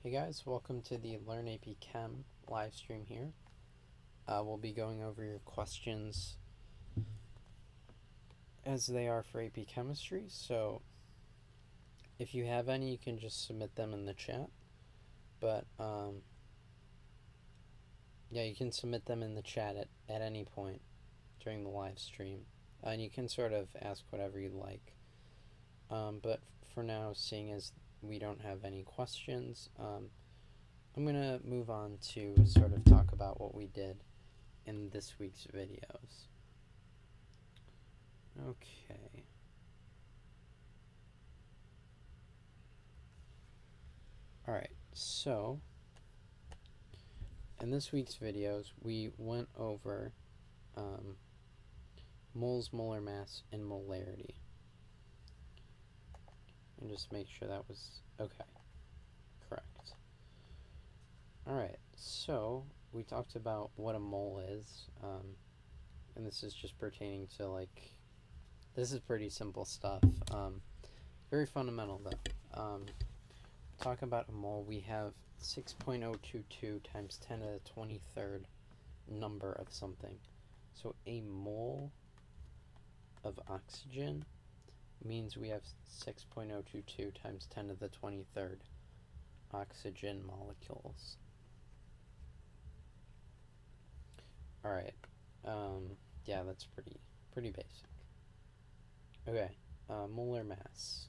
Hey guys, welcome to the LearnAP Chem live stream here. We'll be going over your questions as they are for AP Chemistry, so if you have any, you can just submit them in the chat. But yeah, you can submit them in the chat at any point during the live stream. And you can sort of ask whatever you'd like. But for now, seeing as we don't have any questions, I'm going to move on to sort of talk about what we did in this week's videos. Okay. Alright, so in this week's videos, we went over moles, molar mass, and molarity. And just make sure that was okay. Correct. Alright, so we talked about what a mole is, and this is just pertaining to, like, this is pretty simple stuff, very fundamental though. Talk about a mole, we have 6.022 times 10 to the 23rd number of something. So a mole of oxygen means we have 6.022 times 10 to the 23rd oxygen molecules. Alright, yeah, that's pretty basic. Okay, molar mass.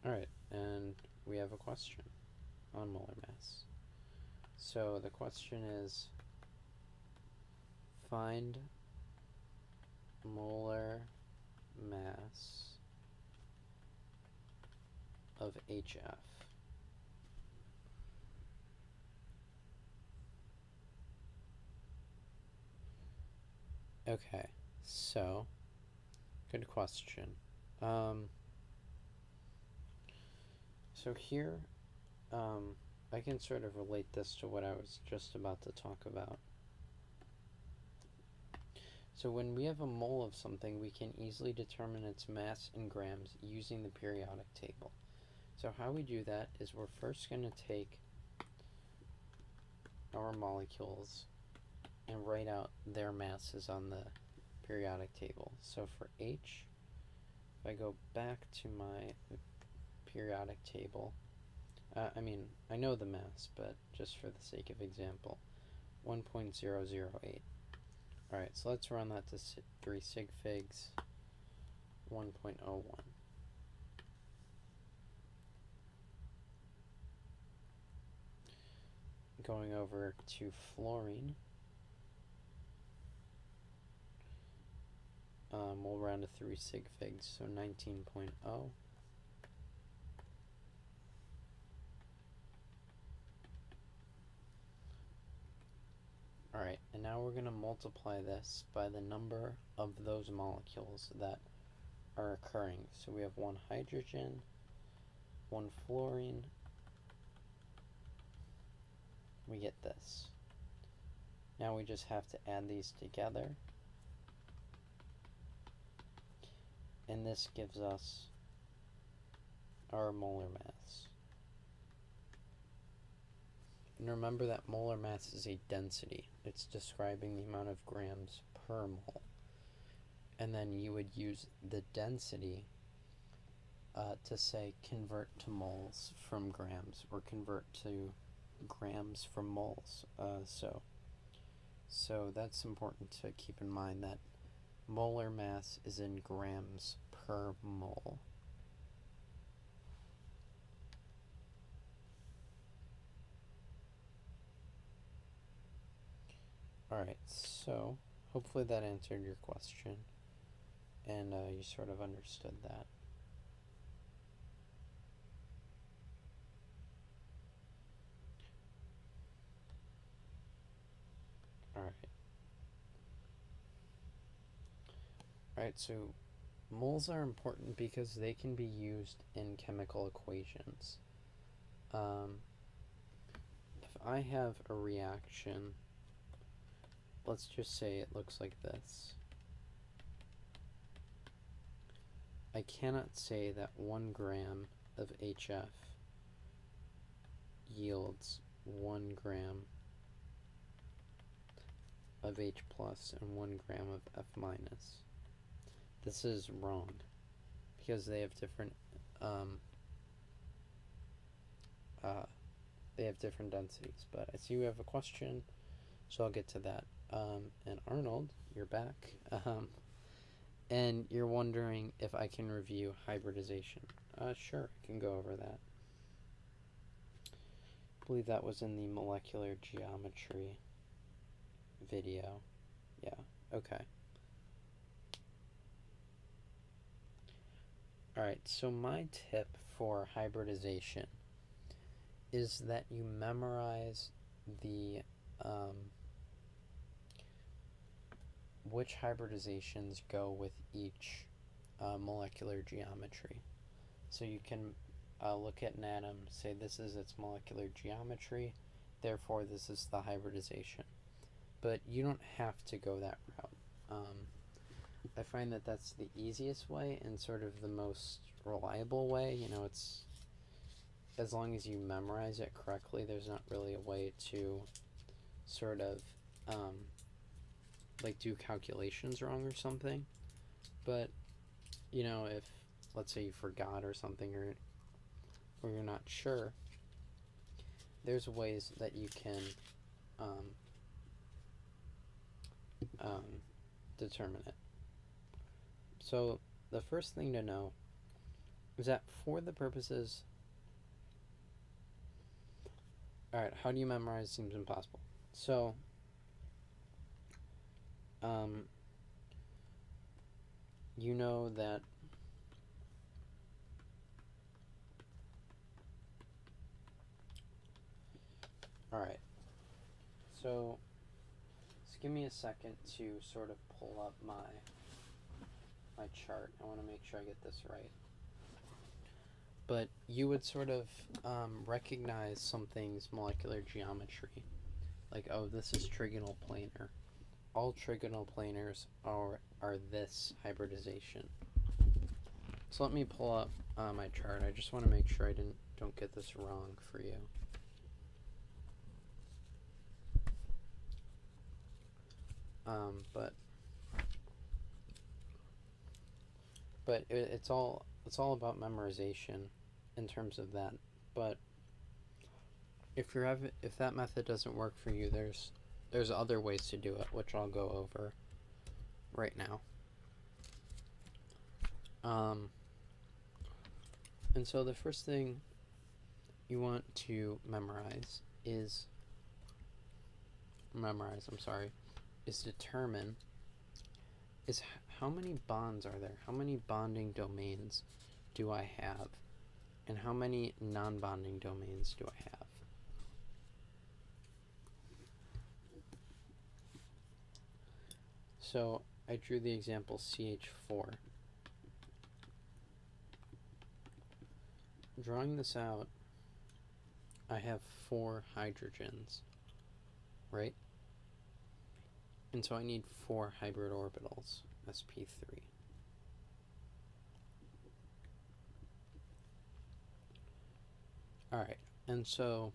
Alright, and we have a question on molar mass. So the question is, find molar mass of HF. Okay, so, good question. So here, I can sort of relate this to what I was just about to talk about. So when we have a mole of something, we can easily determine its mass in grams using the periodic table. So how we do that is we're first going to take our molecules and write out their masses on the periodic table. So for H, if I go back to my periodic table, I know the mass, but just for the sake of example, 1.008. Alright, so let's run that to 3 sig figs, 1.01. Going over to fluorine, we'll round to 3 sig figs, so 19.0. Alright, and now we're going to multiply this by the number of those molecules that are occurring. So we have 1 hydrogen, 1 fluorine, we get this. Now we just have to add these together, and this gives us our molar mass. And remember that molar mass is a density. It's describing the amount of grams per mole. And then you would use the density to say convert to moles from grams, or convert to grams from moles. So that's important to keep in mind, that molar mass is in grams per mole. Alright, so hopefully that answered your question, and you sort of understood that. Alright, so moles are important because they can be used in chemical equations. If I have a reaction, let's just say it looks like this. I cannot say that 1 gram of HF yields 1 gram of H plus and 1 gram of F minus. This is wrong because they have different densities. But I see we have a question, so I'll get to that. And Arnold, you're back. And you're wondering if I can review hybridization. Sure, I can go over that. I believe that was in the molecular geometry video. Yeah, okay. Alright, so my tip for hybridization is that you memorize the which hybridizations go with each molecular geometry. So you can look at an atom, say this is its molecular geometry, therefore this is the hybridization. But you don't have to go that route. I find that that's the easiest way and sort of the most reliable way. You know, it's as long as you memorize it correctly, there's not really a way to sort of like do calculations wrong or something. But you know, if let's say you forgot or something, or you're not sure, there's ways that you can determine it. So the first thing to know is that for the purposes, alright, how do you memorize seems impossible. So you know that alright, so just give me a second to sort of pull up my chart. I want to make sure I get this right. But you would sort of recognize something's molecular geometry. Like, oh, this is trigonal planar. All trigonal planars are this hybridization. So let me pull up my chart. I just want to make sure I don't get this wrong for you. But it's all about memorization in terms of that. But if that method doesn't work for you, there's other ways to do it, which I'll go over right now. And so the first thing you want to memorize is determine is how many bonds are there? How many bonding domains do I have? And how many non-bonding domains do I have? So I drew the example CH4. Drawing this out, I have 4 hydrogens, right? And so I need 4 hybrid orbitals, sp3. Alright, and so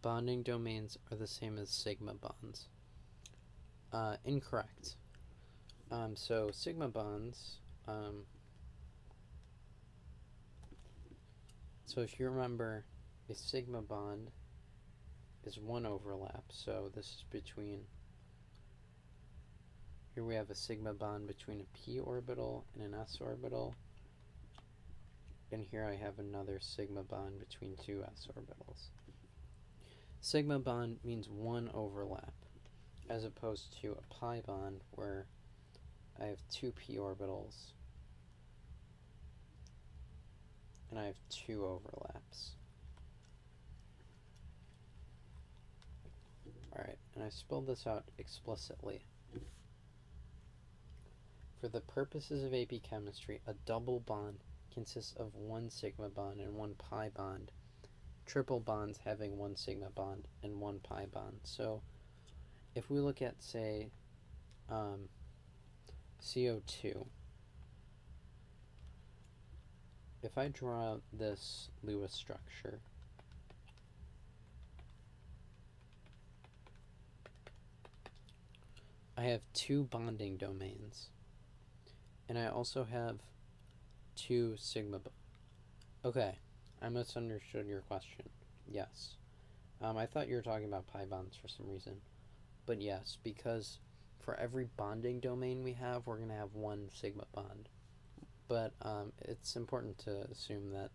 bonding domains are the same as sigma bonds. Incorrect. So sigma bonds, so if you remember, a sigma bond is one overlap, so this is between, here we have a sigma bond between a p orbital and an s orbital, and here I have another sigma bond between 2 s orbitals. Sigma bond means one overlap, as opposed to a pi bond where I have 2 p orbitals and I have 2 overlaps. Alright, and I spelled this out explicitly. For the purposes of AP chemistry, a double bond consists of 1 sigma bond and 1 pi bond. Triple bonds having 1 sigma bond and 1 pi bond. So if we look at, say, CO2, if I draw this Lewis structure, I have two bonding domains, and I also have two sigma. Okay, I misunderstood your question. Yes. I thought you were talking about pi bonds for some reason. But yes, because for every bonding domain we have, we're going to have one sigma bond. But it's important to assume that,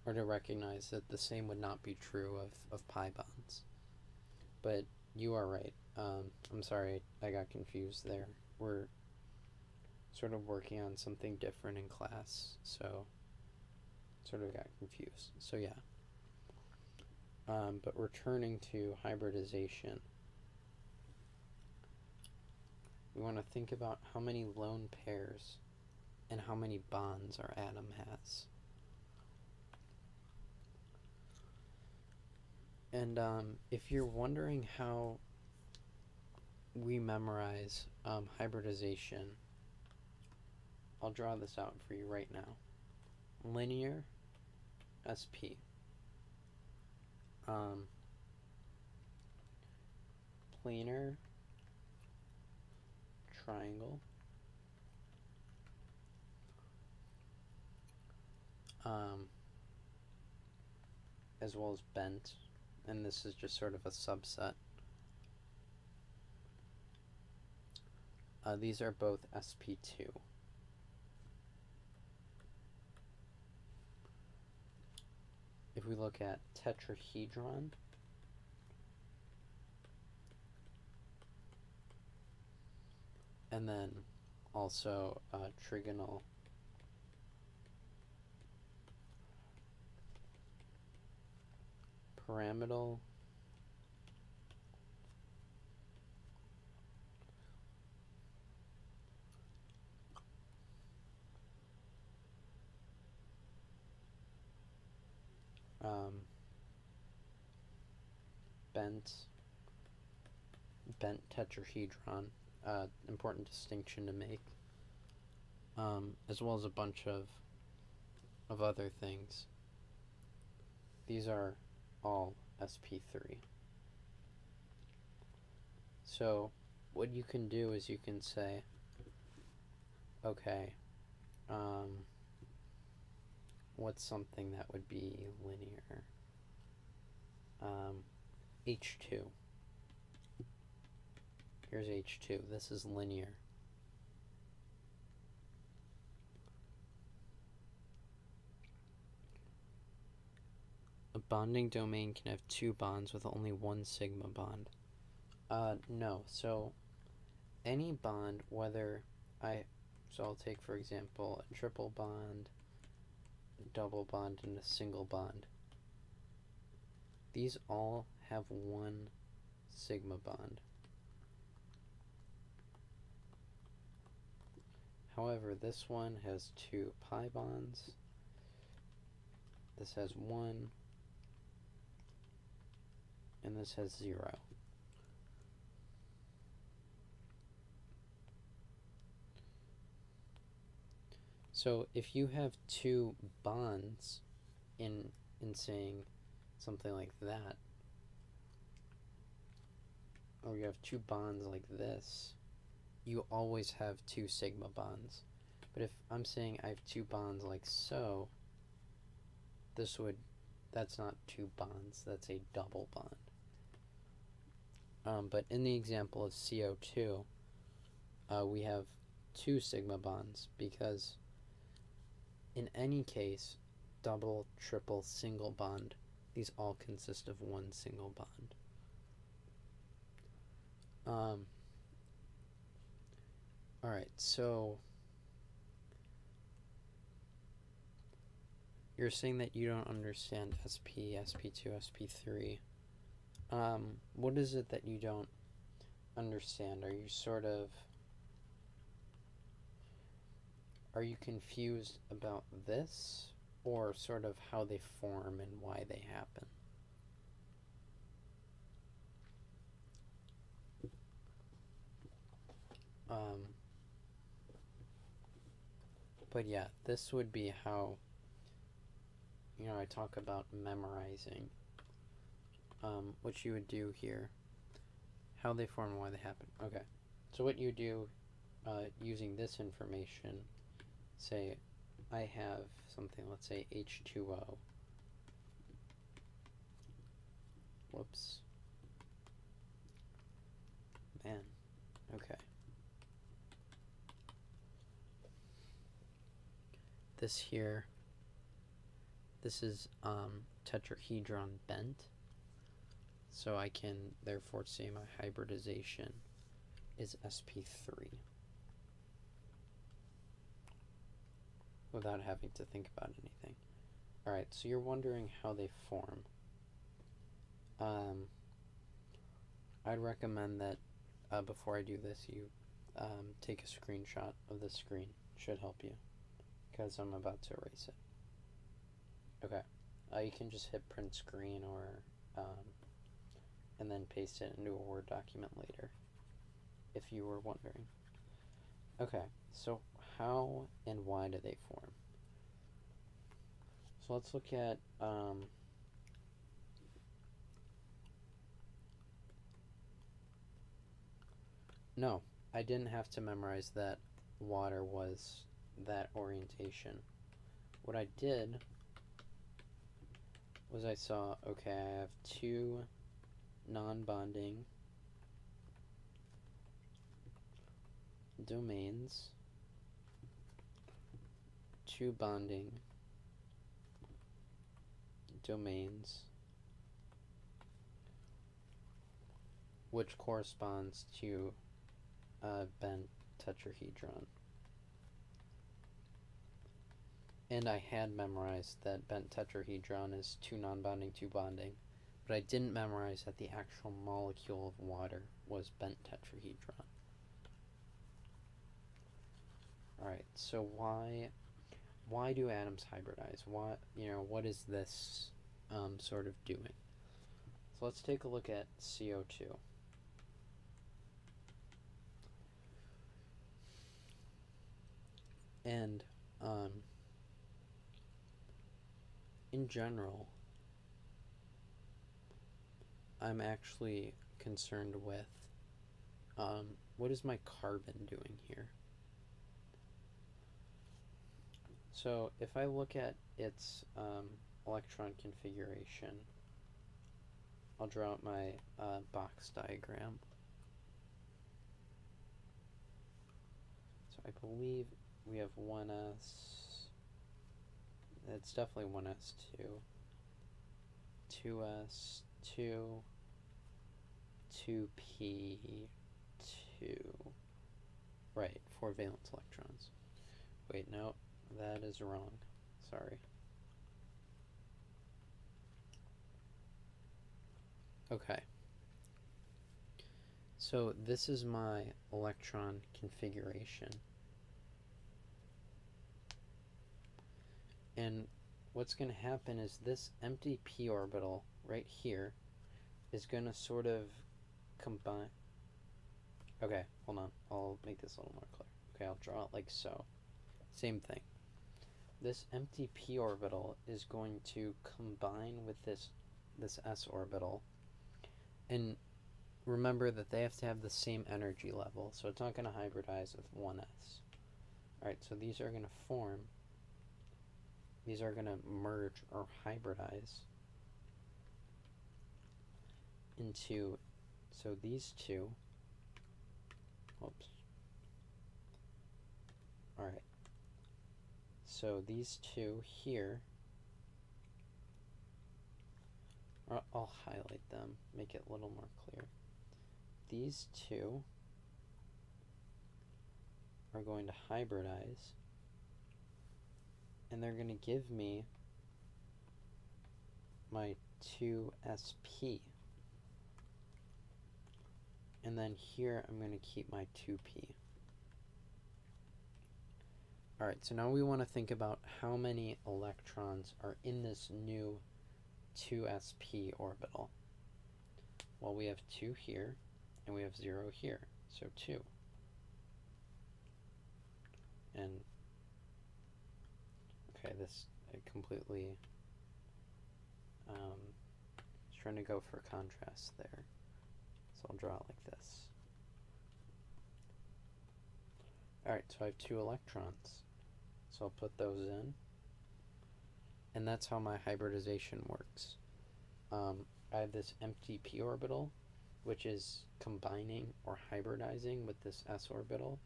or to recognize that the same would not be true of pi bonds. But you are right. I'm sorry, I got confused there. We're sort of working on something different in class, so sort of got confused. So yeah. But returning to hybridization, we want to think about how many lone pairs and how many bonds our atom has. And if you're wondering how we memorize hybridization, I'll draw this out for you right now. Linear SP. Planar triangle, as well as bent, and this is just sort of a subset. These are both SP2. If we look at tetrahedron, and then also trigonal pyramidal, bent tetrahedron, important distinction to make, as well as a bunch of other things. These are all SP3. So what you can do is you can say, okay, what's something that would be linear? H2. Here's H2. This is linear. A bonding domain can have two bonds with only one sigma bond. No. So any bond, whether so I'll take, for example, a triple bond, a double bond, and a single bond. These all have one sigma bond. However, this one has two pi bonds. This has one, and this has 0. So if you have two bonds in saying something like that, or you have two bonds like this, you always have two sigma bonds. But if I'm saying I have two bonds like so, that's not two bonds, that's a double bond. But in the example of CO2, we have two sigma bonds, because in any case, double, triple, single bond, these all consist of one single bond. Alright, so you're saying that you don't understand SP, SP2, SP3. What is it that you don't understand? Are you confused about this, or sort of how they form and why they happen? But yeah, this would be how, you know, I talk about memorizing, what you would do here, how they form and why they happen. Okay, so what you do using this information, say I have something, let's say H2O. Whoops. Man, okay. This here, this is tetrahedron bent, so I can therefore say my hybridization is sp3 without having to think about anything. Alright, so you're wondering how they form. I'd recommend that before I do this, you take a screenshot of the screen. Should help you, because I'm about to erase it. Okay, you can just hit print screen or and then paste it into a Word document later, if you were wondering. Okay, so how and why do they form? So let's look at no, I didn't have to memorize that water was that orientation. What I did was I saw, okay, I have two non-bonding domains, two bonding domains, which corresponds to a bent tetrahedron. And I had memorized that bent tetrahedron is two non-bonding, two bonding, but I didn't memorize that the actual molecule of water was bent tetrahedron. Alright, so why do atoms hybridize? What is this sort of doing? So let's take a look at CO2. And in general, I'm actually concerned with what is my carbon doing here? So if I look at its electron configuration, I'll draw out my box diagram. So I believe we have 1s, it's definitely 1s2, 2s, 2, 2p, 2, right, 4 valence electrons. Wait, no, that is wrong, sorry. Okay, so this is my electron configuration. And what's going to happen is this empty p orbital right here is going to sort of combine. Okay, hold on. I'll make this a little more clear. Okay, I'll draw it like so. Same thing. This empty p orbital is going to combine with this s orbital. And remember that they have to have the same energy level, so it's not going to hybridize with 1s. Alright, so these are going to form. These are going to merge or hybridize into, so these two, whoops, alright, so these two here, I'll highlight them, make it a little more clear. These two are going to hybridize, and they're going to give me my 2sp. And then here I'm going to keep my 2p. Alright, so now we want to think about how many electrons are in this new 2sp orbital. Well, we have 2 here, and we have 0 here, so 2. And Okay, this completely trying to go for contrast there. So I'll draw it like this. Alright, so I have 2 electrons. So I'll put those in. And that's how my hybridization works. I have this empty p orbital, which is combining or hybridizing with this s orbital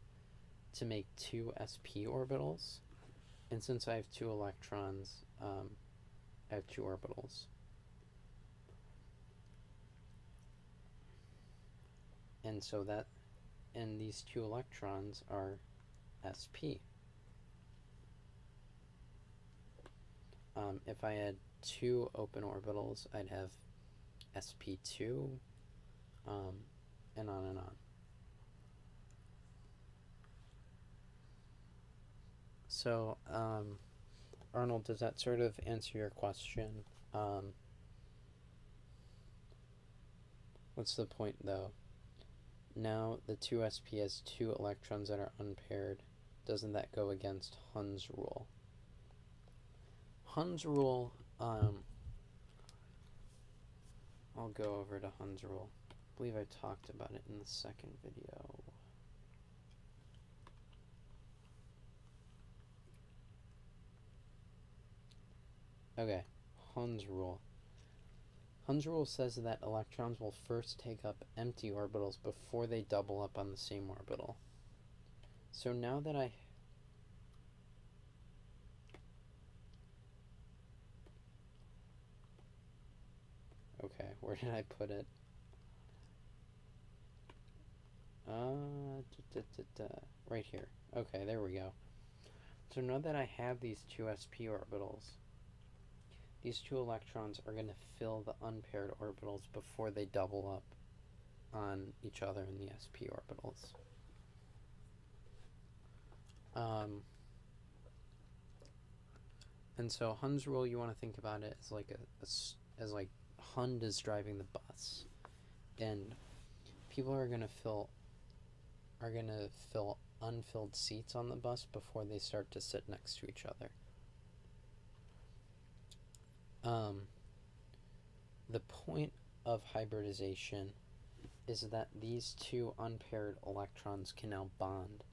to make 2 sp orbitals. And since I have 2 electrons, I have 2 orbitals. And so that, and these 2 electrons are sp. If I had 2 open orbitals, I'd have sp2, and on and on. So, Arnold, does that sort of answer your question? What's the point, though? Now the 2sp has 2 electrons that are unpaired. Doesn't that go against Hund's rule? Hund's rule, I'll go over to Hund's rule. I believe I talked about it in the second video. Okay, Hund's rule. Hund's rule says that electrons will first take up empty orbitals before they double up on the same orbital. So now that okay, where did I put it? Right here. Okay, there we go. So now that I have these 2 sp orbitals, these 2 electrons are going to fill the unpaired orbitals before they double up on each other in the sp orbitals. And so Hund's rule, you want to think about it as like as like Hund is driving the bus, and people are going to fill unfilled seats on the bus before they start to sit next to each other. The point of hybridization is that these 2 unpaired electrons can now bond.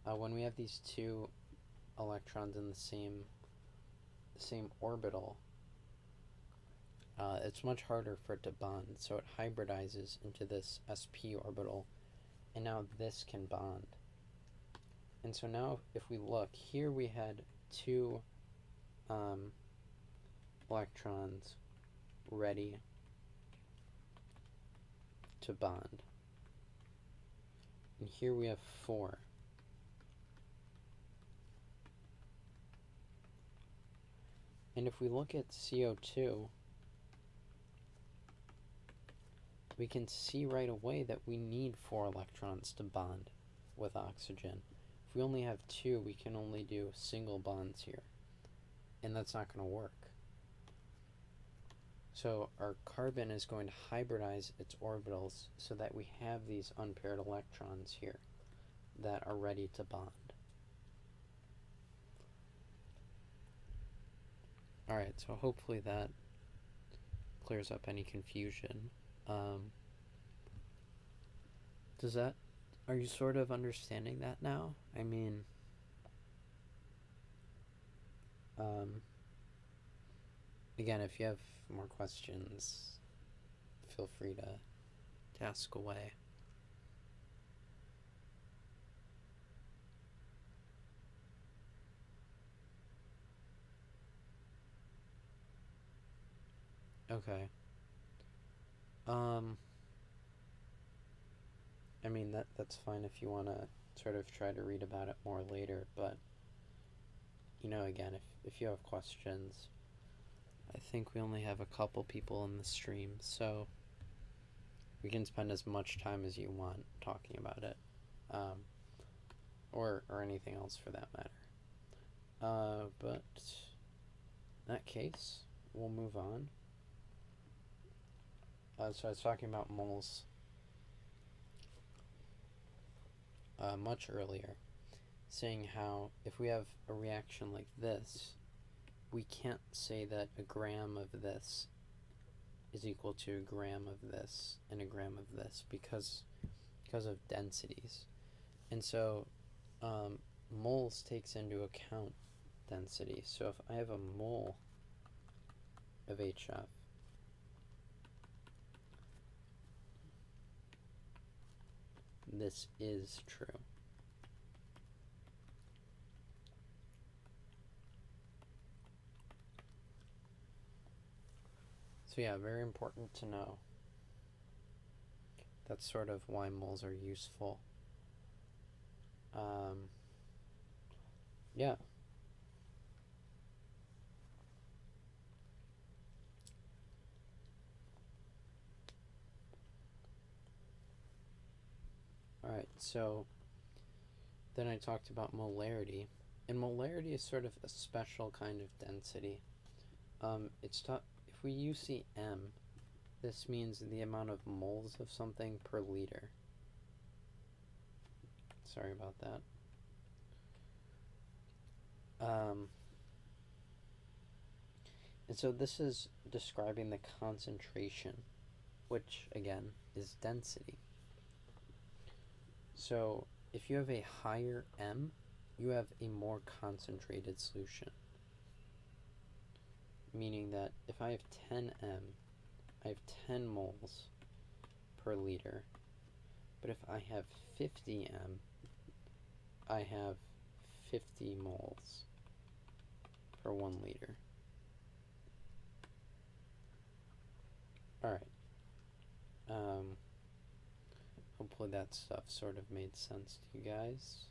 When we have these 2 electrons in the same orbital, it's much harder for it to bond, so it hybridizes into this sp orbital, and now this can bond. And so now if we look, here we had 2 electrons ready to bond. And here we have 4. And if we look at CO2, we can see right away that we need 4 electrons to bond with oxygen. If we only have 2, we can only do single bonds here, and that's not going to work. So our carbon is going to hybridize its orbitals so that we have these unpaired electrons here that are ready to bond. Alright, so hopefully that clears up any confusion. Are you sort of understanding that now? I mean, again, if you have more questions, feel free to ask away. Okay. I mean, that's fine if you want to sort of try to read about it more later, but, you know, again, if you have questions, I think we only have a couple people in the stream, so we can spend as much time as you want talking about it, or anything else for that matter. But in that case, we'll move on. So I was talking about moles much earlier, saying how if we have a reaction like this, we can't say that a gram of this is equal to a gram of this and a gram of this because of densities. And so moles takes into account density. So if I have a mole of HF, this is true. So yeah, very important to know. That's sort of why moles are useful. Yeah. Alright, so then I talked about molarity. And molarity is sort of a special kind of density. If we use the M, this means the amount of moles of something per liter. Sorry about that. And so this is describing the concentration, which again is density. So if you have a higher M, you have a more concentrated solution. Meaning that if I have 10 M, I have 10 moles per liter. But if I have 50 M, I have 50 moles per 1 liter. Alright. Hopefully that stuff sort of made sense to you guys.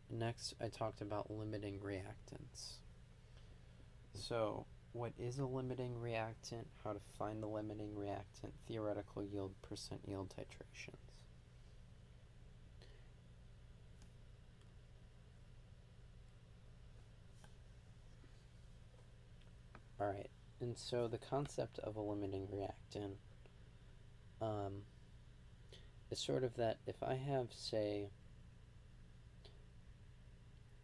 Next, I talked about limiting reactants. So, what is a limiting reactant? How to find the limiting reactant? Theoretical yield, percent yield titrations. Alright, and so the concept of a limiting reactant is sort of that if I have, say,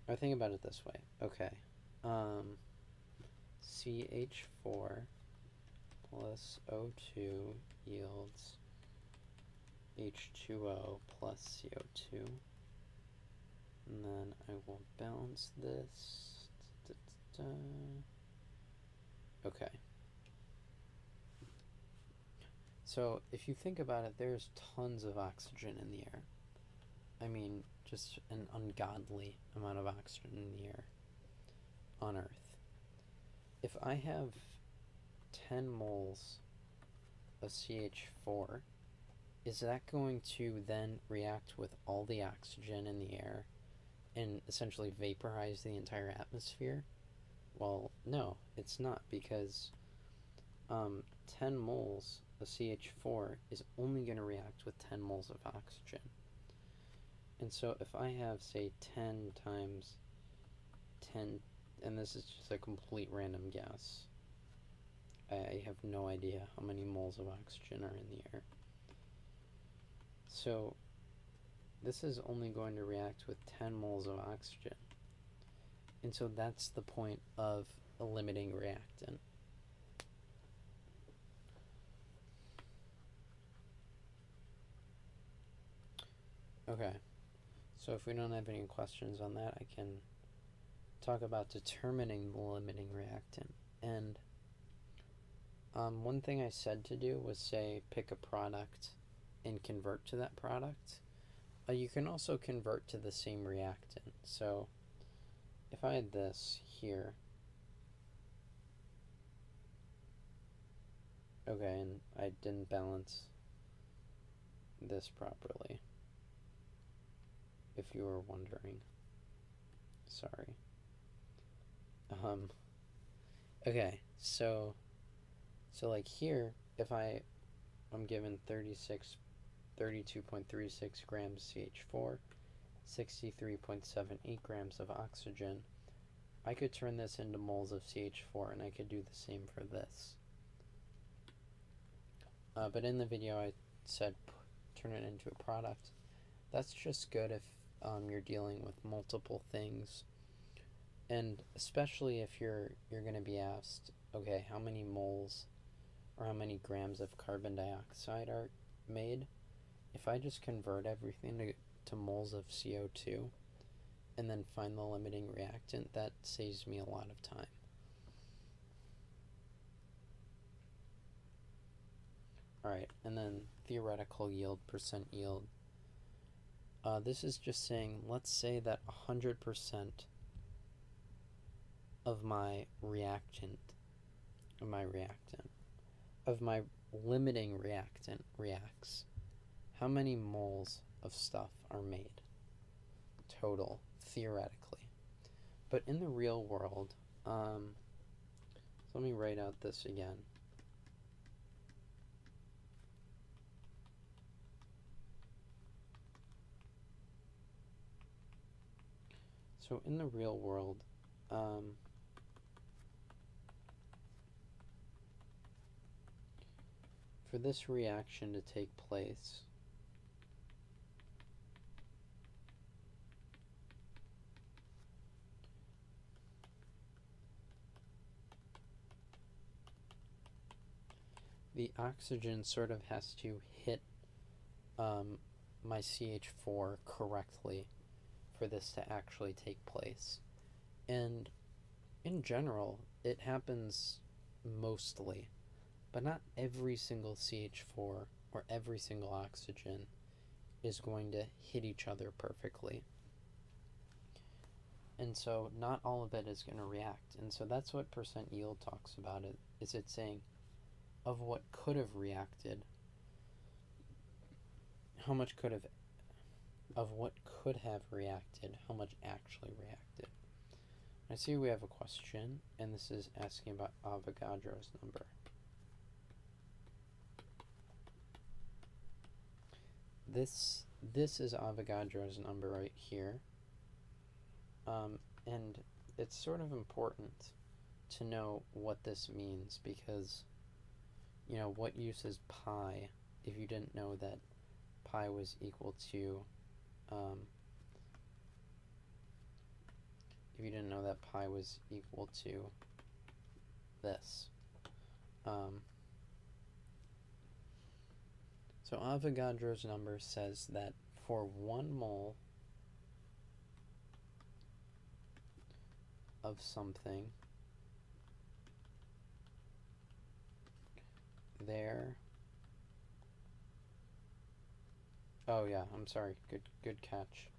I think about it this way. Okay, Ch4 plus O2 yields H2O plus CO2. And then I will balance this. Okay. So if you think about it, there's tons of oxygen in the air. I mean, just an ungodly amount of oxygen in the air on Earth. If I have 10 moles of CH4, is that going to then react with all the oxygen in the air and essentially vaporize the entire atmosphere? Well, no, it's not, because 10 moles of CH4 is only going to react with 10 moles of oxygen. And so if I have, say, 10 times 10, and this is just a complete random guess, I have no idea how many moles of oxygen are in the air. So this is only going to react with 10 moles of oxygen. And so that's the point of a limiting reactant. Okay, so if we don't have any questions on that, I can talk about determining the limiting reactant. And one thing I said to do was say pick a product and convert to that product. You can also convert to the same reactant. So if I had this here, okay, and I didn't balance this properly, if you were wondering, sorry. Okay, so like here, if I'm given 32.36 grams CH4, 63.78 grams of oxygen, I could turn this into moles of CH4, and I could do the same for this. But in the video I said turn it into a product. That's just good if you're dealing with multiple things, and especially if you're going to be asked, okay, how many moles or how many grams of carbon dioxide are made? If I just convert everything to moles of CO2 and then find the limiting reactant, that saves me a lot of time. Alright, and then theoretical yield, percent yield. This is just saying, let's say that 100% of my reactant, of my limiting reactant reacts. How many moles of stuff are made total, theoretically? But in the real world, so let me write out this again. So in the real world, for this reaction to take place, the oxygen sort of has to hit my Ch4 correctly for this to actually take place. And in general, it happens mostly, but not every single Ch4 or every single oxygen is going to hit each other perfectly. And so not all of it is going to react. And so that's what percent yield talks about. It's saying of what could have reacted, how much could have, of what could have reacted, how much actually reacted. I see we have a question, and this is asking about Avogadro's number. This is Avogadro's number right here, and it's sort of important to know what this means, because, you know, what use is pi if you didn't know that pi was equal to, if you didn't know that pi was equal to this. So Avogadro's number says that for 1 mole of something, oh yeah, I'm sorry, good catch,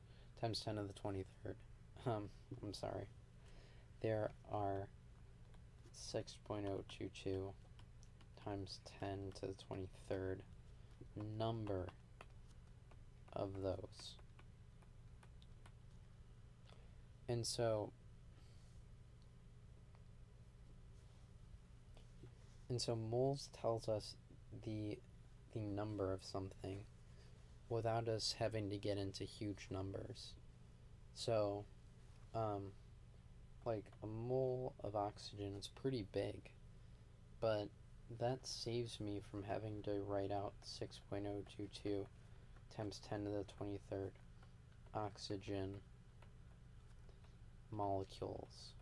times 10 to the 23rd. I'm sorry. There are 6.022 times 10 to the 23rd number of those. And so moles tells us the number of something without us having to get into huge numbers. So like a mole of oxygen is pretty big, but that saves me from having to write out 6.022 times 10 to the 23rd oxygen molecules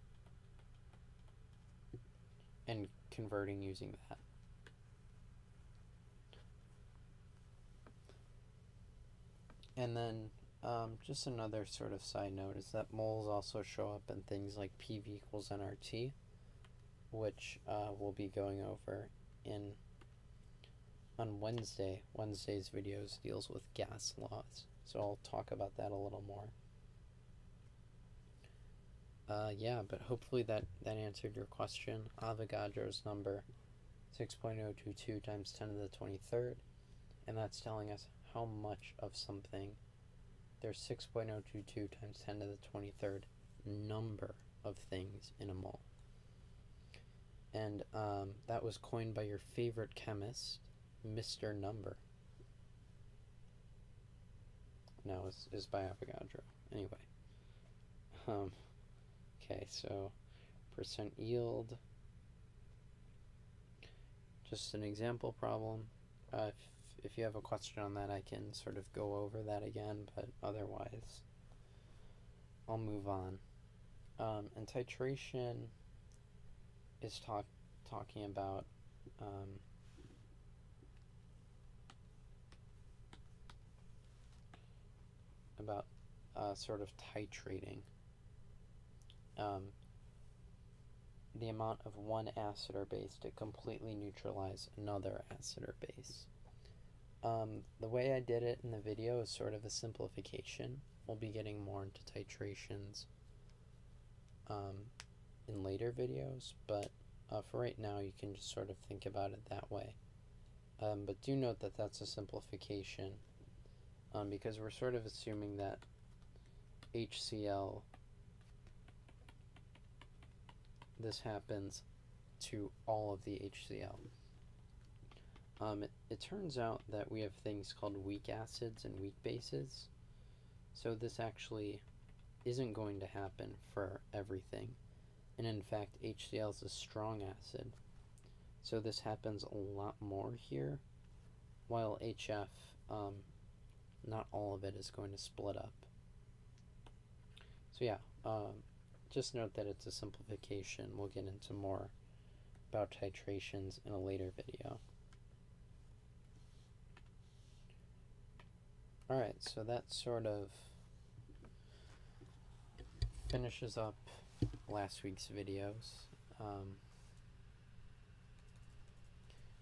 and converting using that. And then just another sort of side note is that moles also show up in things like PV equals nRT, which we'll be going over on Wednesday. Wednesday's videos deals with gas laws, so I'll talk about that a little more. Yeah, but hopefully that answered your question. Avogadro's number, 6.022 times 10 to the 23rd, and that's telling us how much of something. There's 6.022 times 10 to the 23rd number of things in a mole. And that was coined by your favorite chemist, Mr. Number. No, it's by Avogadro. Anyway. Okay, so percent yield. Just an example problem. If you have a question on that, I can sort of go over that again, but otherwise, I'll move on. And titration is talking about sort of titrating the amount of one acid or base to completely neutralize another acid or base. The way I did it in the video is sort of a simplification. We'll be getting more into titrations in later videos, but for right now you can just sort of think about it that way. But do note that that's a simplification because we're sort of assuming that HCl, this happens to all of the HCl. It turns out that we have things called weak acids and weak bases, so this actually isn't going to happen for everything, and in fact HCl is a strong acid, so this happens a lot more here, while HF, not all of it is going to split up. So yeah, just note that it's a simplification. We'll get into more about titrations in a later video. Alright, so that sort of finishes up last week's videos.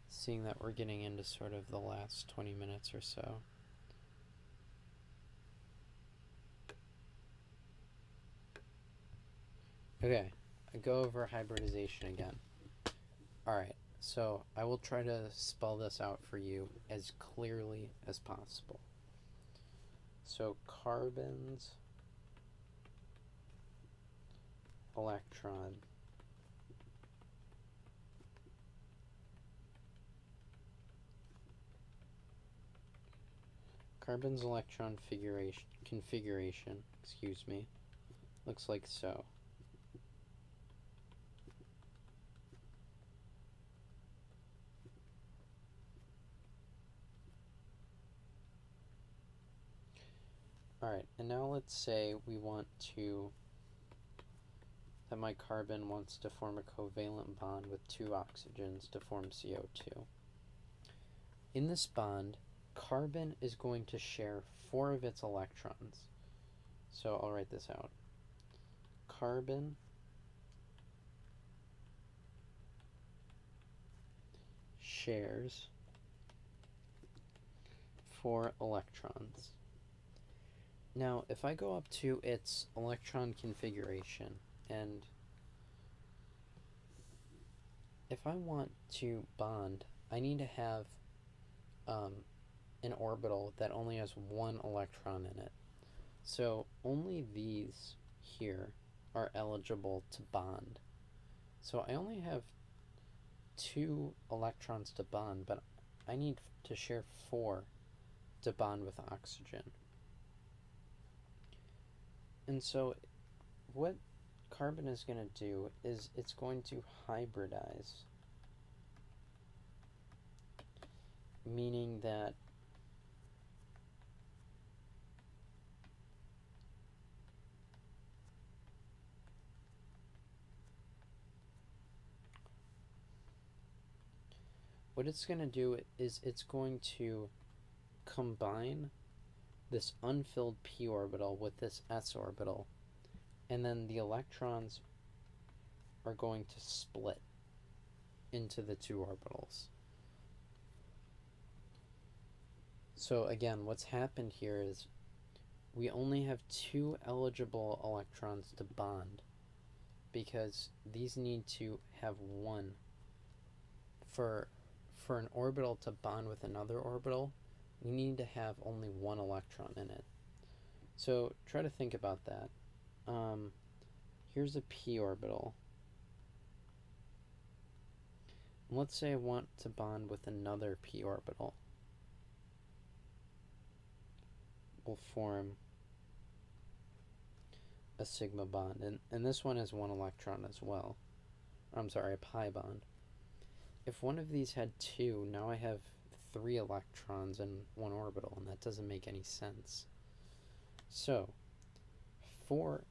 Seeing that we're getting into sort of the last 20 minutes or so. Okay, I go over hybridization again. Alright, so I will try to spell this out for you as clearly as possible. So carbon's electron configuration, excuse me, looks like so. Alright, and now let's say we want to, that my carbon wants to form a covalent bond with 2 oxygens to form CO2. In this bond, carbon is going to share 4 of its electrons. So I'll write this out. Carbon shares 4 electrons. Now, if I go up to its electron configuration, and if I want to bond, I need to have an orbital that only has 1 electron in it. So only these here are eligible to bond. So I only have 2 electrons to bond, but I need to share 4 to bond with oxygen. And so what carbon is going to do is it's going to hybridize, meaning that what it's going to do is it's going to combine this unfilled p orbital with this s orbital, and then the electrons are going to split into the 2 orbitals. So again, what's happened here is we only have 2 eligible electrons to bond, because these need to have 1. For an orbital to bond with another orbital, we need to have only 1 electron in it. So try to think about that. Here's a p orbital. And let's say I want to bond with another p orbital. We'll form a sigma bond, and this one has 1 electron as well. I'm sorry, a pi bond. If one of these had 2, now I have 3 electrons in 1 orbital, and that doesn't make any sense. So, for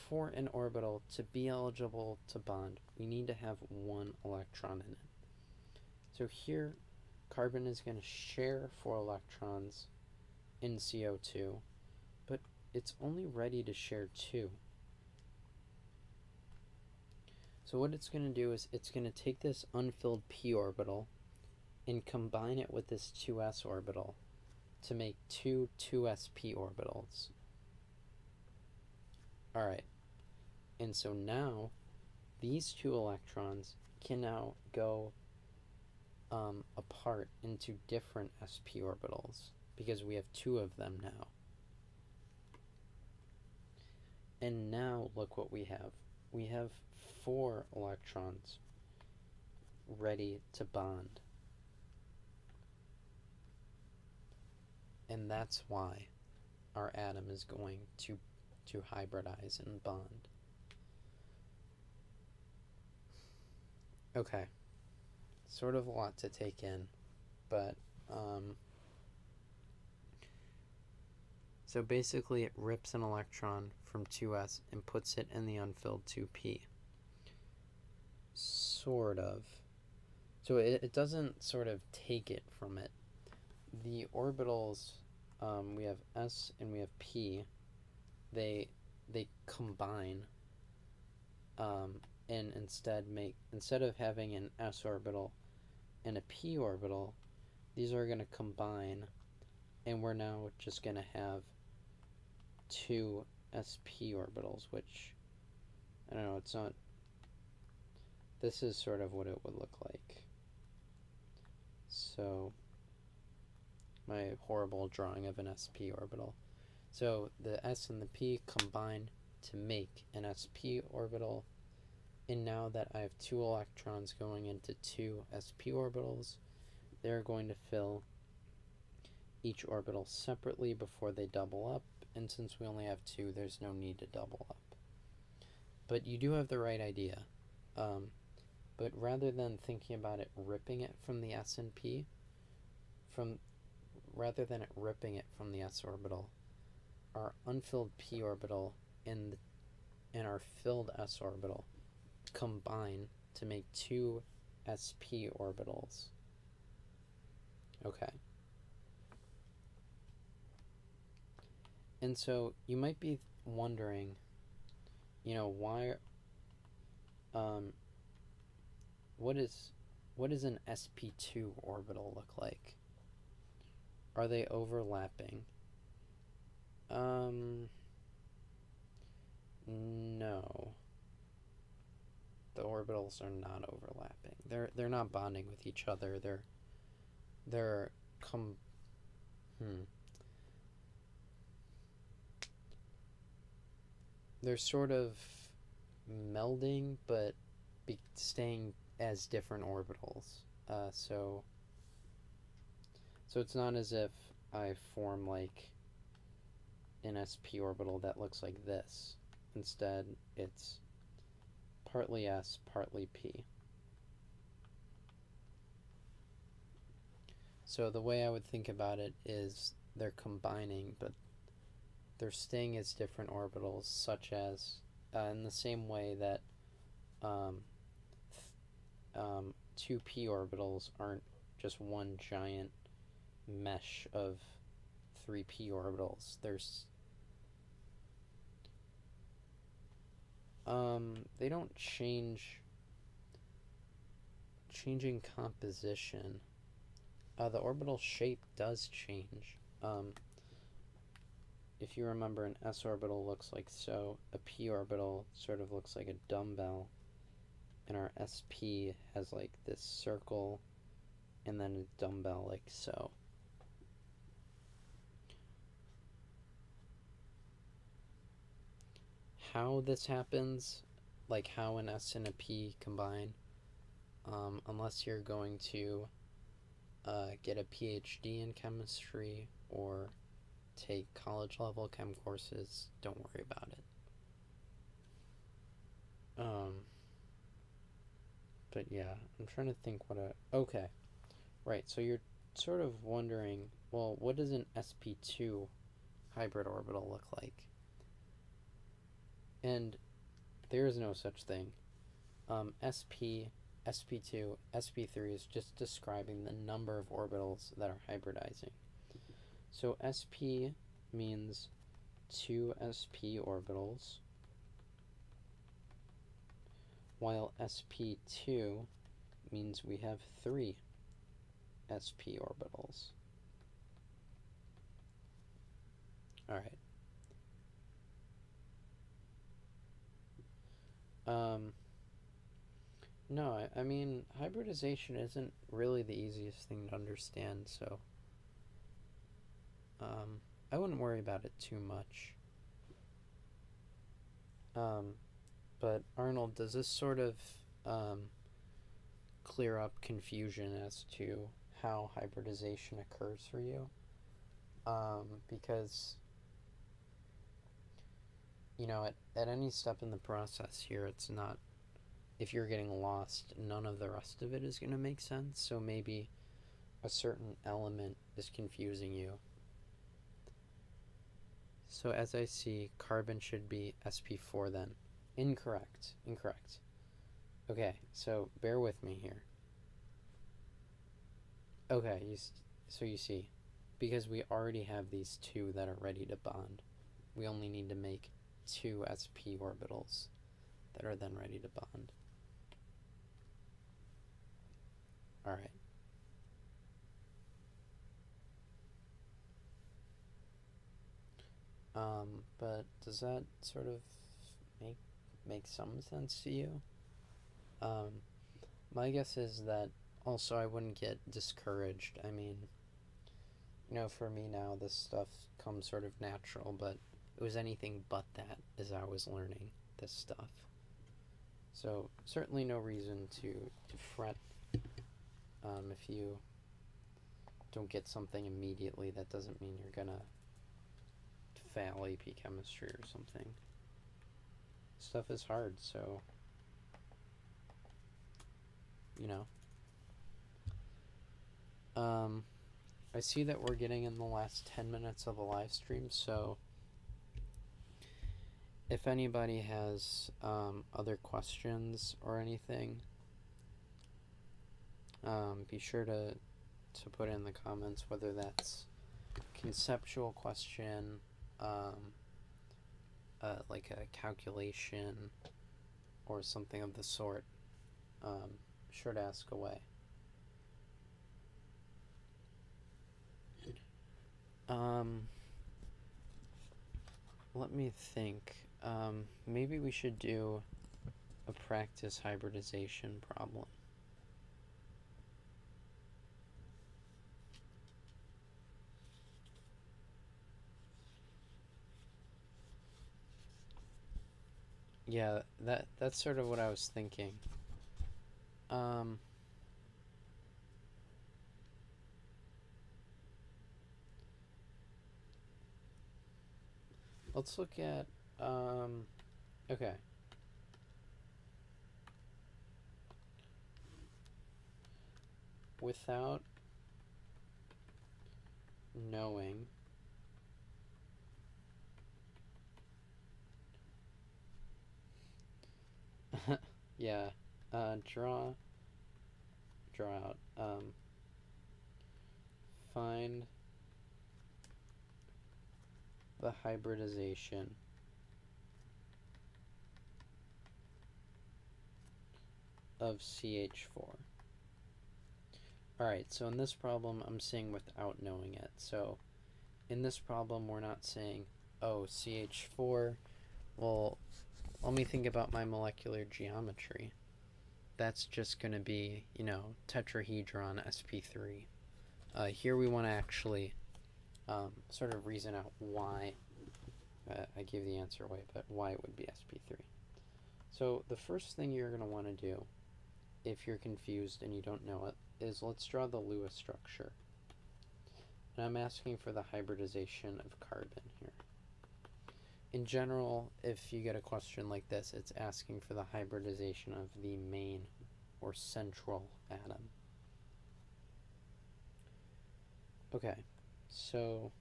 for an orbital to be eligible to bond, we need to have one electron in it. So here, carbon is going to share 4 electrons in CO2, but it's only ready to share 2. So what it's going to do is it's going to take this unfilled p orbital and combine it with this 2s orbital to make 2 2sp orbitals. Alright, and so now these 2 electrons can now go apart into different sp orbitals because we have 2 of them now. And now look what we have. We have 4 electrons ready to bond. And that's why our atom is going to hybridize and bond. Okay, sort of a lot to take in, but so basically it rips an electron from 2s and puts it in the unfilled 2p. Sort of. So it doesn't sort of take it from it. The orbitals, we have s and we have p, they combine and instead of having an s orbital and a p orbital, these are going to combine, and we're now just going to have 2 sp orbitals, which, I don't know, it's not, this is sort of what it would look like. So, my horrible drawing of an sp orbital. So the s and the p combine to make an sp orbital, and now that I have 2 electrons going into 2 sp orbitals, they're going to fill each orbital separately before they double up, and since we only have 2, there's no need to double up. But you do have the right idea. But rather than thinking about it ripping it from the s and p, rather than it ripping it from the s orbital, our unfilled p orbital and our filled s orbital combine to make 2 sp orbitals. Okay. And so you might be wondering, you know, why, what does an sp2 orbital look like? Are they overlapping? No. The orbitals are not overlapping. They're not bonding with each other. They're sort of melding, but staying as different orbitals. So it's not as if I form like an sp orbital that looks like this. Instead, it's partly s, partly p. So the way I would think about it is they're combining, but they're staying as different orbitals, such as in the same way that 2p orbitals aren't just one giant mesh of 3p orbitals. There's they don't changing composition. The orbital shape does change. If you remember, an s orbital looks like so, a p orbital sort of looks like a dumbbell, and our sp has like this circle and then a dumbbell like so. How this happens, like how an s and a p combine, unless you're going to get a PhD in chemistry or take college level chem courses, don't worry about it. But yeah, I'm trying to think okay, right, so you're sort of wondering, well, what does an sp2 hybrid orbital look like? And there is no such thing. SP, sp2, sp3 is just describing the number of orbitals that are hybridizing. So sp means 2 sp orbitals, while sp2 means we have 3 sp orbitals. All right. No, I mean, hybridization isn't really the easiest thing to understand, so I wouldn't worry about it too much. But Arnold, does this sort of clear up confusion as to how hybridization occurs for you? Because, you know, at any step in the process here, it's not, if you're getting lost, none of the rest of it is going to make sense, so maybe a certain element is confusing you. So as I see, carbon should be sp4 then. Incorrect. Okay, so bear with me here. Okay, so you see, because we already have these 2 that are ready to bond, we only need to make 2 sp orbitals that are then ready to bond. All right. But does that sort of make some sense to you? My guess is that also I wouldn't get discouraged. I mean, you know, for me now, this stuff comes sort of natural, but it was anything but that as I was learning this stuff. So certainly no reason to fret if you don't get something immediately. That doesn't mean you're gonna fail AP chemistry or something. Stuff is hard, so you know. I see that we're getting in the last 10 minutes of the live stream, so if anybody has other questions or anything, be sure to put in the comments, whether that's conceptual question, like a calculation or something of the sort. Be sure to ask away. Let me think. Maybe we should do a practice hybridization problem. Yeah, that's sort of what I was thinking. Let's look at, okay. Without knowing yeah, draw out, find the hybridization of CH4. Alright, so in this problem, I'm saying without knowing it. So in this problem, we're not saying, oh, CH4, well, let me think about my molecular geometry. That's just going to be, you know, tetrahedron sp3. Here we want to actually sort of reason out why, I gave the answer away, but why it would be sp3. So the first thing you're going to want to do, if you're confused and you don't know it, is let's draw the Lewis structure. And I'm asking for the hybridization of carbon here. In general, if you get a question like this, it's asking for the hybridization of the main or central atom. Okay, so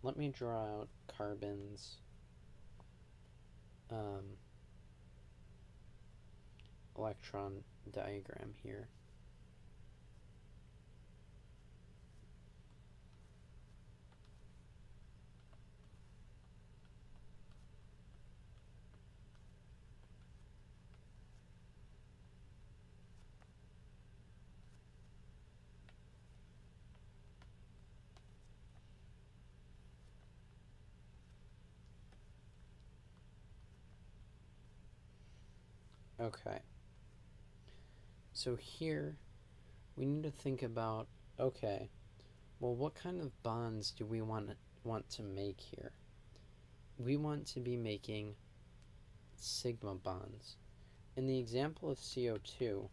let me draw out carbon's electron diagram here. Okay. So here we need to think about, okay, well, what kind of bonds do we want to make here? We want to be making sigma bonds. In the example of CO2,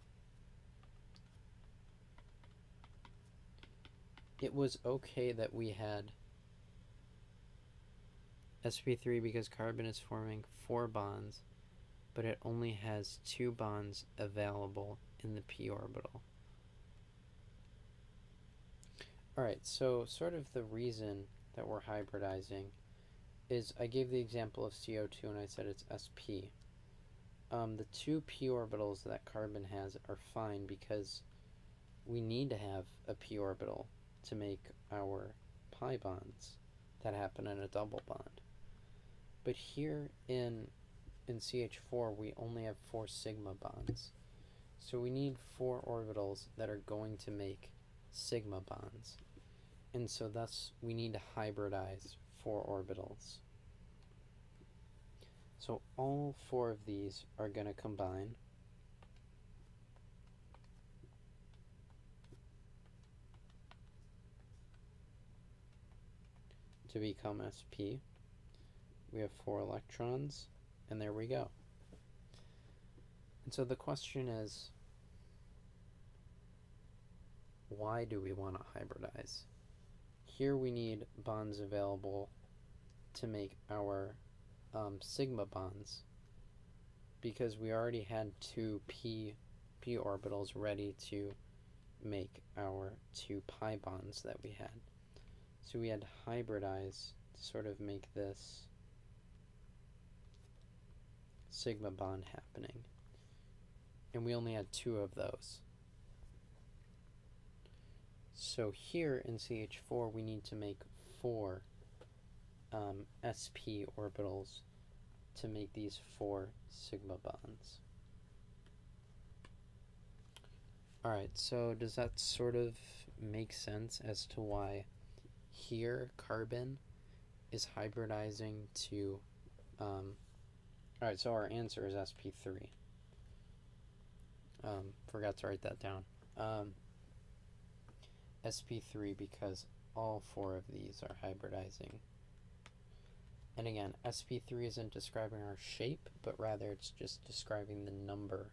it was okay that we had sp3 because carbon is forming 4 bonds, but it only has 2 bonds available in the p orbital. Alright, so sort of the reason that we're hybridizing is I gave the example of CO2 and I said it's sp. The 2 p orbitals that carbon has are fine because we need to have a p orbital to make our pi bonds that happen in a double bond. But here in CH4 we only have 4 sigma bonds. So we need 4 orbitals that are going to make sigma bonds. And so thus we need to hybridize 4 orbitals. So all 4 of these are going to combine to become sp. We have 4 electrons, and there we go. And so the question is, why do we want to hybridize? Here we need bonds available to make our sigma bonds because we already had 2 p orbitals ready to make our 2 pi bonds that we had. So we had to hybridize to sort of make this sigma bond happening. And we only had 2 of those. So here in CH4 we need to make 4 sp orbitals to make these 4 sigma bonds. Alright, so does that sort of make sense as to why here carbon is hybridizing to alright, so our answer is sp3. Forgot to write that down. sp3 because all 4 of these are hybridizing. And again, sp3 isn't describing our shape, but rather it's just describing the number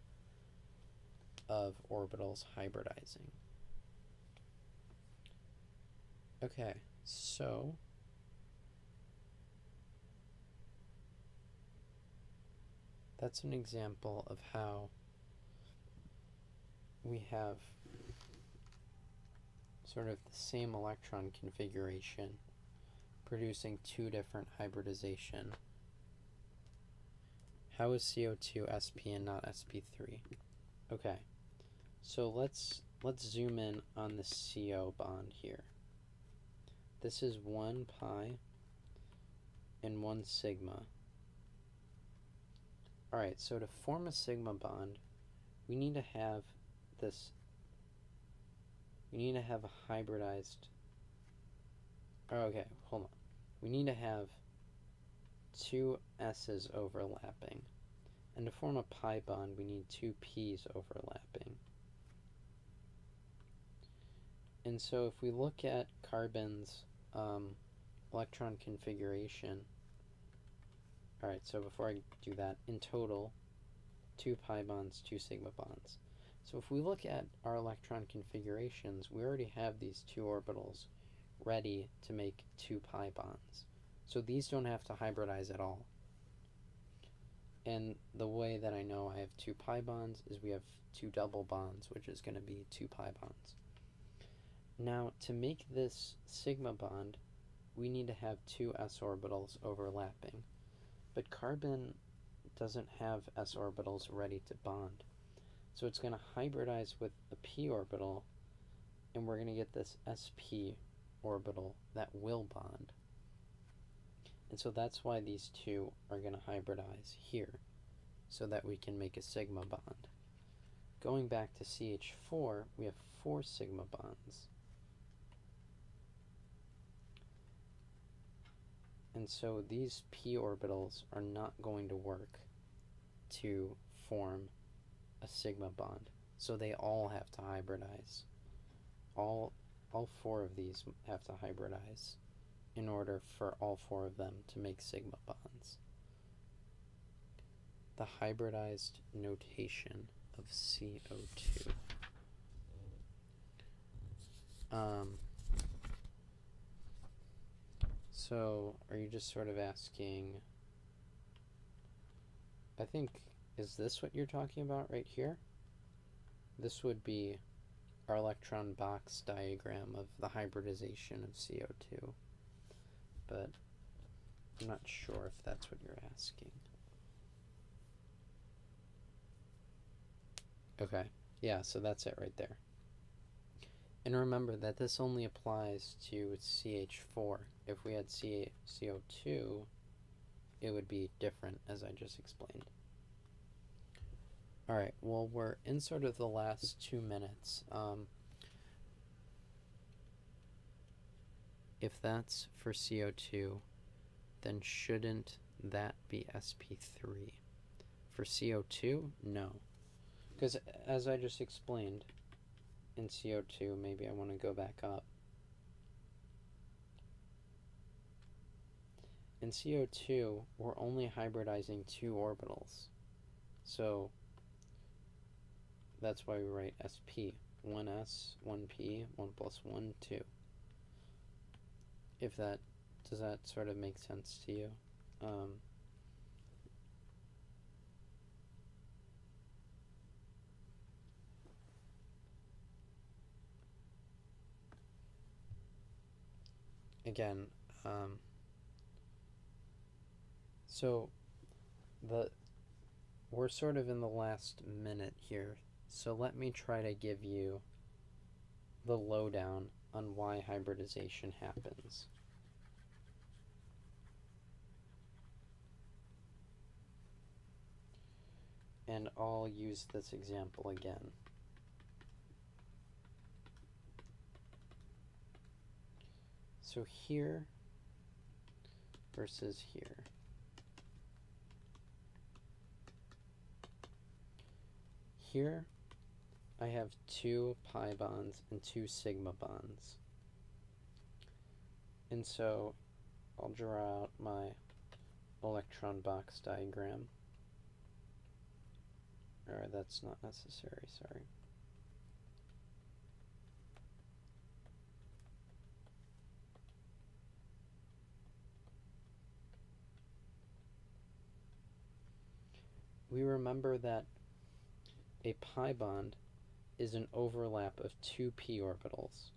of orbitals hybridizing. Okay, so that's an example of how we have sort of the same electron configuration producing 2 different hybridization. How is CO2 sp and not sp3? Okay, so let's zoom in on the CO bond here. This is 1 pi and 1 sigma. Alright, so to form a sigma bond, we need to have this, we need to have a hybridized, okay, hold on. We need to have 2 s's overlapping. And to form a pi bond, we need 2 p's overlapping. And so if we look at carbon's electron configuration, alright, so before I do that, in total, 2 pi bonds, 2 sigma bonds. So if we look at our electron configurations, we already have these 2 orbitals ready to make 2 pi bonds. So these don't have to hybridize at all. And the way that I know I have 2 pi bonds is we have 2 double bonds, which is going to be 2 pi bonds. Now, to make this sigma bond, we need to have 2 s orbitals overlapping. But carbon doesn't have s orbitals ready to bond. So it's going to hybridize with a p orbital, and we're going to get this sp orbital that will bond. And so that's why these two are going to hybridize here, so that we can make a sigma bond. Going back to CH4, we have 4 sigma bonds. And so these p orbitals are not going to work to form a sigma bond. So they all have to hybridize. All 4 of these have to hybridize in order for all 4 of them to make sigma bonds. The hybridized notation of CO2. So are you just sort of asking, I think, is this what you're talking about right here? This would be our electron box diagram of the hybridization of CO2, but I'm not sure if that's what you're asking. Okay, yeah, so that's it right there. And remember that this only applies to CH4. If we had CO2, it would be different, as I just explained. All right, well, we're in sort of the last 2 minutes. If that's for CO2, then shouldn't that be sp3? For CO2, no. Because as I just explained, in CO2, maybe I want to go back up. In CO2, we're only hybridizing 2 orbitals. So that's why we write sp. 1s, 1p, 1 plus 1, 2. If that, does that sort of make sense to you? Again, so we're sort of in the last minute here, so let me try to give you the lowdown on why hybridization happens. And I'll use this example again. So here versus here. Here I have 2 pi bonds and 2 sigma bonds. And so I'll draw out my electron box diagram. Or that's not necessary, sorry. We remember that a pi bond is an overlap of 2 p orbitals.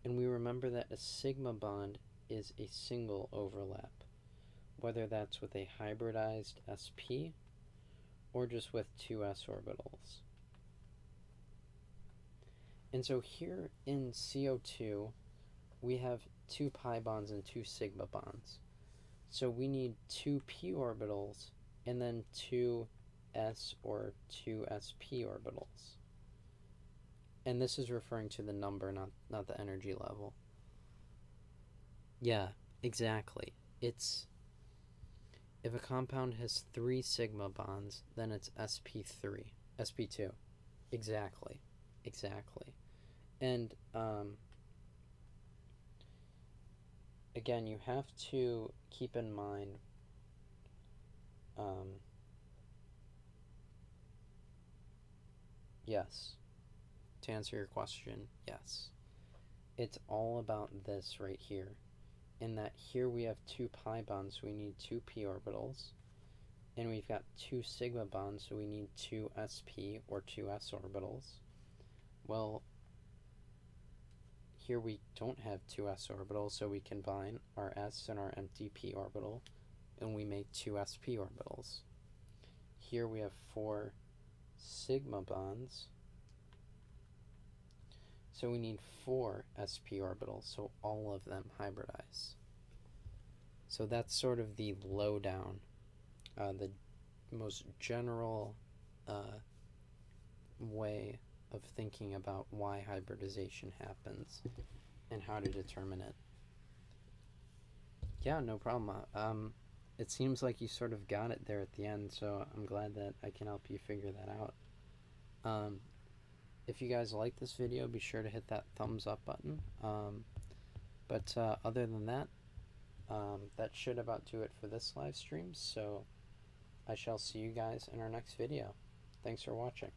And we remember that a sigma bond is a single overlap, whether that's with a hybridized sp or just with 2 s orbitals. And so here in CO2, we have 2 pi bonds and 2 sigma bonds. So we need 2 p orbitals and then 2 s or 2 sp orbitals. And this is referring to the number, not the energy level. Yeah, exactly. It's, if a compound has 3 sigma bonds, then it's sp3, sp2. Exactly, exactly. And again, you have to keep in mind yes, to answer your question, yes. It's all about this right here, in that here we have 2 pi bonds, so we need 2 p orbitals, and we've got 2 sigma bonds, so we need 2 sp or 2 s orbitals. Well, Here we don't have two s orbitals, so we combine our s and our empty p orbital, and we make two sp orbitals. Here we have 4 sigma bonds, so we need 4 sp orbitals, so all of them hybridize. So that's sort of the lowdown, the most general way of thinking about why hybridization happens and how to determine it. Yeah, no problem. It seems like you sort of got it there at the end, so I'm glad that I can help you figure that out. If you guys like this video, be sure to hit that thumbs up button. But other than that, that should about do it for this live stream, so I shall see you guys in our next video. Thanks for watching.